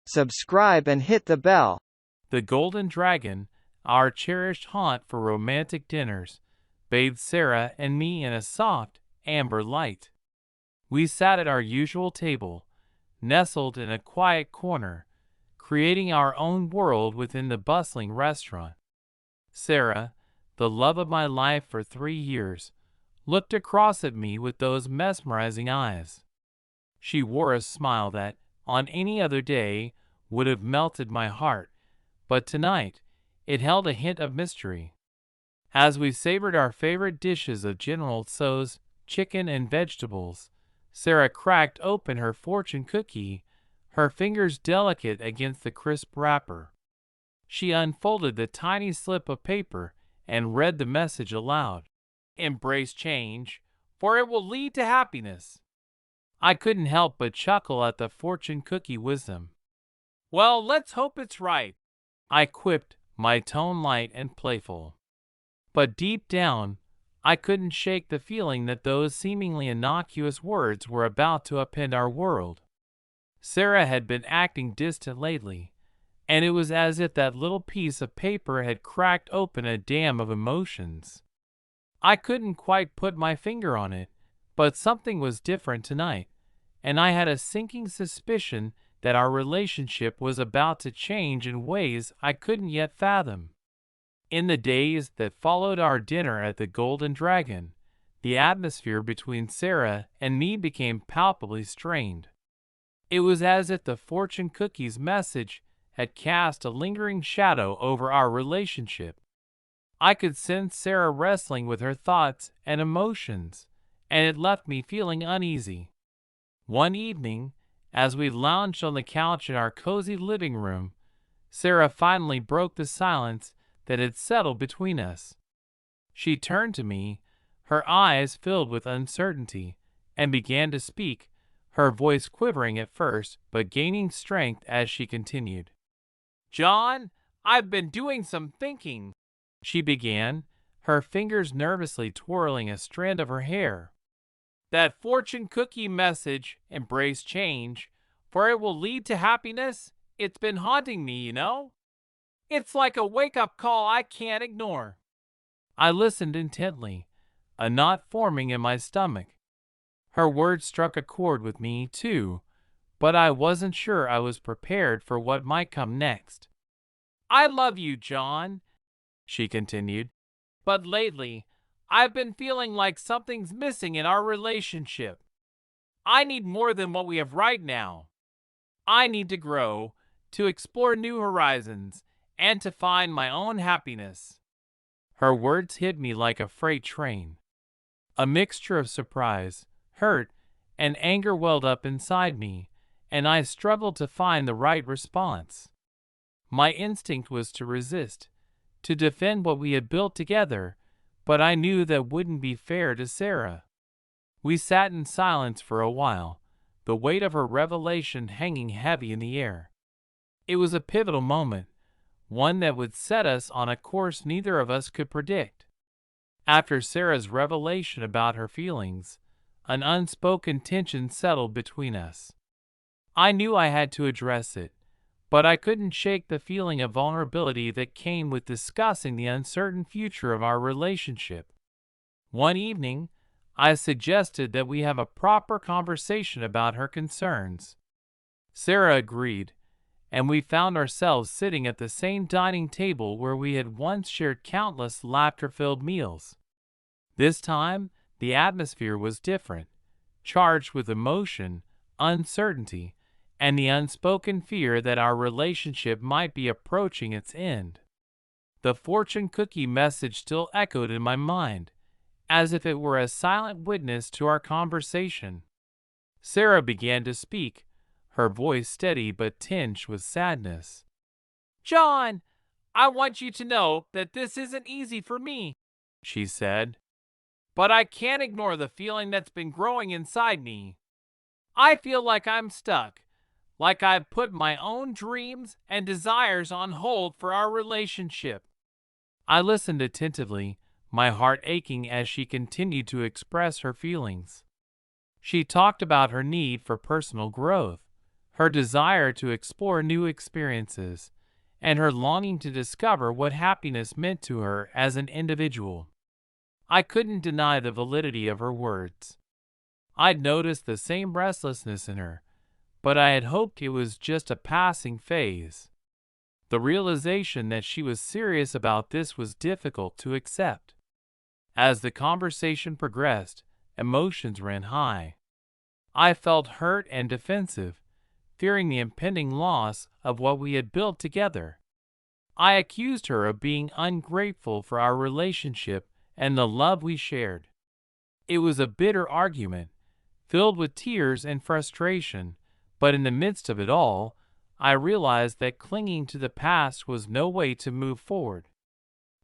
subscribe and hit the bell. The Golden Dragon, our cherished haunt for romantic dinners, bathed Sarah and me in a soft, amber light. We sat at our usual table, nestled in a quiet corner, creating our own world within the bustling restaurant. Sarah, the love of my life for 3 years, looked across at me with those mesmerizing eyes. She wore a smile that, on any other day, would have melted my heart, but tonight it held a hint of mystery. As we savored our favorite dishes of General Tso's chicken and vegetables, Sarah cracked open her fortune cookie, her fingers delicate against the crisp wrapper. She unfolded the tiny slip of paper and read the message aloud. "Embrace change, for it will lead to happiness." I couldn't help but chuckle at the fortune cookie wisdom. "Well, let's hope it's right," I quipped, my tone light and playful. But deep down, I couldn't shake the feeling that those seemingly innocuous words were about to upend our world. Sarah had been acting distant lately, and it was as if that little piece of paper had cracked open a dam of emotions. I couldn't quite put my finger on it, but something was different tonight, and I had a sinking suspicion that our relationship was about to change in ways I couldn't yet fathom. In the days that followed our dinner at the Golden Dragon, the atmosphere between Sarah and me became palpably strained. It was as if the fortune cookie's message had cast a lingering shadow over our relationship. I could sense Sarah wrestling with her thoughts and emotions, and it left me feeling uneasy. One evening, as we lounged on the couch in our cozy living room, Sarah finally broke the silence that had settled between us. She turned to me, her eyes filled with uncertainty, and began to speak, her voice quivering at first but gaining strength as she continued. "John, I've been doing some thinking," she began, her fingers nervously twirling a strand of her hair. "That fortune cookie message, embrace change, for it will lead to happiness, it's been haunting me, you know? It's like a wake-up call I can't ignore." I listened intently, a knot forming in my stomach. Her words struck a chord with me, too, but I wasn't sure I was prepared for what might come next. "I love you, John," she continued, "but lately I've been feeling like something's missing in our relationship. I need more than what we have right now. I need to grow, to explore new horizons, and to find my own happiness." Her words hit me like a freight train. A mixture of surprise, hurt, and anger welled up inside me, and I struggled to find the right response. My instinct was to resist, to defend what we had built together, but I knew that wouldn't be fair to Sarah. We sat in silence for a while, the weight of her revelation hanging heavy in the air. It was a pivotal moment, one that would set us on a course neither of us could predict. After Sarah's revelation about her feelings, an unspoken tension settled between us. I knew I had to address it, but I couldn't shake the feeling of vulnerability that came with discussing the uncertain future of our relationship. One evening, I suggested that we have a proper conversation about her concerns. Sarah agreed, and we found ourselves sitting at the same dining table where we had once shared countless laughter-filled meals. This time, the atmosphere was different, charged with emotion, uncertainty, and the unspoken fear that our relationship might be approaching its end. The fortune cookie message still echoed in my mind, as if it were a silent witness to our conversation. Sarah began to speak, her voice steady but tinged with sadness. "John, I want you to know that this isn't easy for me," she said. "But I can't ignore the feeling that's been growing inside me. I feel like I'm stuck, like I've put my own dreams and desires on hold for our relationship." I listened attentively, my heart aching as she continued to express her feelings. She talked about her need for personal growth, her desire to explore new experiences, and her longing to discover what happiness meant to her as an individual. I couldn't deny the validity of her words. I'd noticed the same restlessness in her, but I had hoped it was just a passing phase. The realization that she was serious about this was difficult to accept. As the conversation progressed, emotions ran high. I felt hurt and defensive, fearing the impending loss of what we had built together. I accused her of being ungrateful for our relationship and the love we shared. It was a bitter argument, filled with tears and frustration, but in the midst of it all, I realized that clinging to the past was no way to move forward.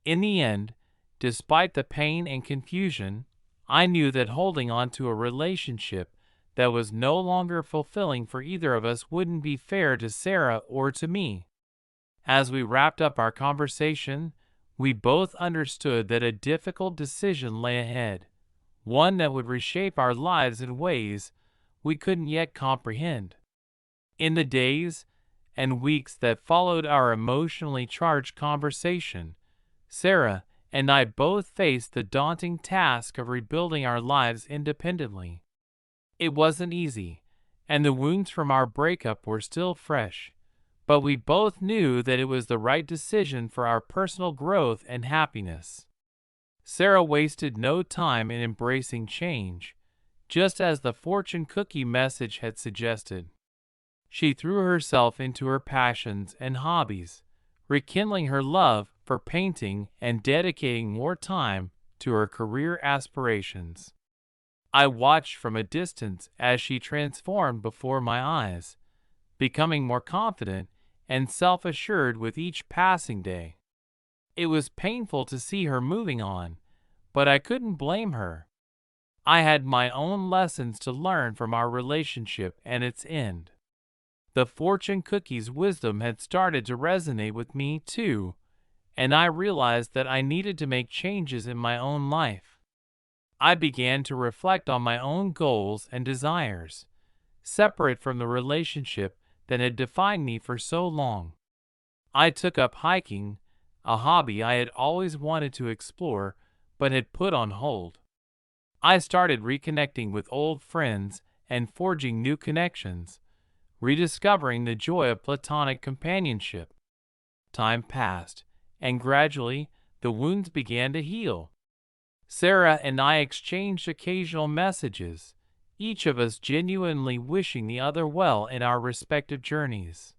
In the end, despite the pain and confusion, I knew that holding on to a relationship that was no longer fulfilling for either of us wouldn't be fair to Sarah or to me. As we wrapped up our conversation, we both understood that a difficult decision lay ahead, one that would reshape our lives in ways we couldn't yet comprehend. In the days and weeks that followed our emotionally charged conversation, Sarah and I both faced the daunting task of rebuilding our lives independently. It wasn't easy, and the wounds from our breakup were still fresh, but we both knew that it was the right decision for our personal growth and happiness. Sarah wasted no time in embracing change, just as the fortune cookie message had suggested. She threw herself into her passions and hobbies, rekindling her love for painting and dedicating more time to her career aspirations. I watched from a distance as she transformed before my eyes, becoming more confident and self-assured with each passing day. It was painful to see her moving on, but I couldn't blame her. I had my own lessons to learn from our relationship and its end. The fortune cookie's wisdom had started to resonate with me too, and I realized that I needed to make changes in my own life. I began to reflect on my own goals and desires, separate from the relationship that had defined me for so long. I took up hiking, a hobby I had always wanted to explore but had put on hold. I started reconnecting with old friends and forging new connections, rediscovering the joy of platonic companionship. Time passed, and gradually the wounds began to heal. Sarah and I exchanged occasional messages, each of us genuinely wishing the other well in our respective journeys.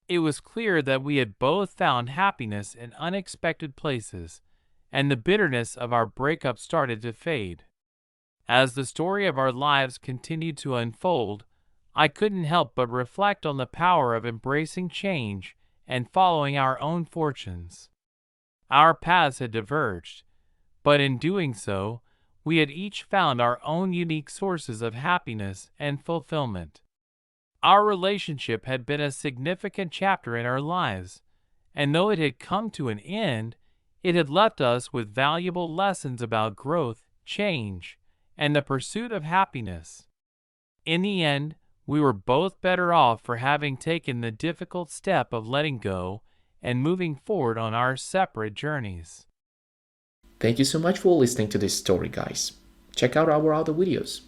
It was clear that we had both found happiness in unexpected places, and the bitterness of our breakup started to fade. As the story of our lives continued to unfold, I couldn't help but reflect on the power of embracing change and following our own fortunes. Our paths had diverged, but in doing so, we had each found our own unique sources of happiness and fulfillment. Our relationship had been a significant chapter in our lives, and though it had come to an end, it had left us with valuable lessons about growth, change, and the pursuit of happiness. In the end, we were both better off for having taken the difficult step of letting go and moving forward on our separate journeys. Thank you so much for listening to this story, guys. Check out our other videos.